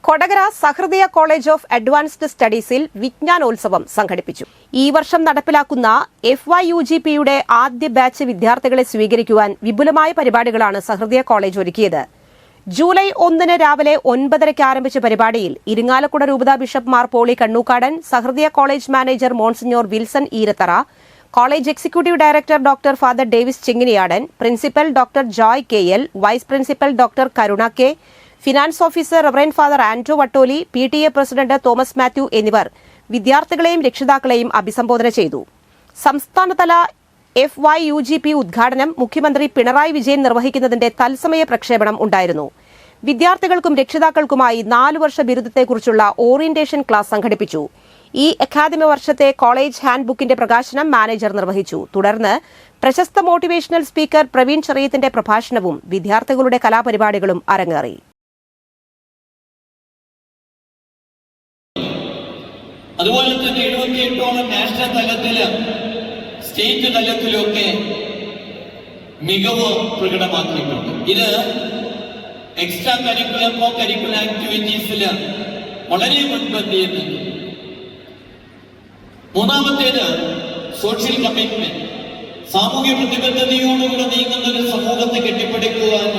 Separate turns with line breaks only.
Kodakara Sahrdaya college of advanced സ്റ്റഡീസിൽ വിജ്ഞാനോത്സവം സംഘടിപ്പിച്ചു. ഈ വർഷം നടപ്പിലാക്കുന്ന FYUGPയുടെ ആദ്യ ബാച്ച് വിദ്യാർത്ഥികളെ സ്വീകരിക്കുവാൻ വിപുലമായ പരിപാടികളാണ് സഹൃദയ കോളേജ് ഒരുക്കിയത്. ജൂലൈ 1 രാവിലെ 9:30 ആരംഭിച്ച പരിപാടിയിൽ ഇരിങ്ങാലക്കുട രൂപത bishop Mar Pauly Kannookadan, Sahrdaya college manager monsignor Wilson Eerathara, college executive director doctor father Davis Chinginiyadan, principal doctor Joy KL, vice principal doctor Karuna K, finance officer reverend father Andrew Vattoli, PTA president Thomas Mathew എന്നിവർ വിദ്യാർത്ഥികളെയും രക്ഷിതാക്കളെയും അഭിസംബോധന ചെയ്തു. സംസ്ഥാനതല FYUGP ഉദ്ഘാടനം മുഖ്യമന്ത്രി പിണറായി വിജയൻ നിർവഹിക്കുന്നതിന്റെ തത്സമയ പ്രക്ഷേപണം ഉണ്ടായിരുന്നു. വിദ്യാർത്ഥികൾക്കും രക്ഷിതാക്കൾക്കുമായി 4 വർഷ ബിരുദത്തെക്കുറിച്ചുള്ള ഓറിയന്റേഷൻ ക്ലാസ് സംഘടിപ്പിച്ചു. ഈ അക്കാദമിക വർഷത്തെ കോളേജ് ഹാൻഡ് ബുക്കിന്റെ പ്രകാശനം മാനേജർ നിർവഹിച്ചു. തുടർന്ന് പ്രശസ്ത മോട്ടിവേഷണൽ സ്പീക്കർ പ്രവീൺ ചെറിയത്തിന്റെ പ്രഭാഷണവും വിദ്യാർത്ഥികളുടെ കലാപരിപാടികളും അരങ്ങേറി.
അതുപോലെ തന്നെ 78ഓളം നാഷണൽ തലത്തില് സ്റ്റേറ്റ് തലത്തിലൊക്കെ മികവ് പ്രകടമാക്കിയിട്ടുണ്ട്. ഇത് എക്സ്ട്രാ കരിക്കുലർ കോ കരിക്കുലർ ആക്ടിവിറ്റീസില് വളരെ മുൻപന്തിയിൽ നിന്നു. മൂന്നാമത്തേത് സോഷ്യൽ കമ്മിറ്റ്മെന്റ്, സാമൂഹ്യ പ്രതിബദ്ധതയോടുകൂടെ നീങ്ങുന്ന ഒരു സമൂഹത്തെ കെട്ടിപ്പടുക്കുവാൻ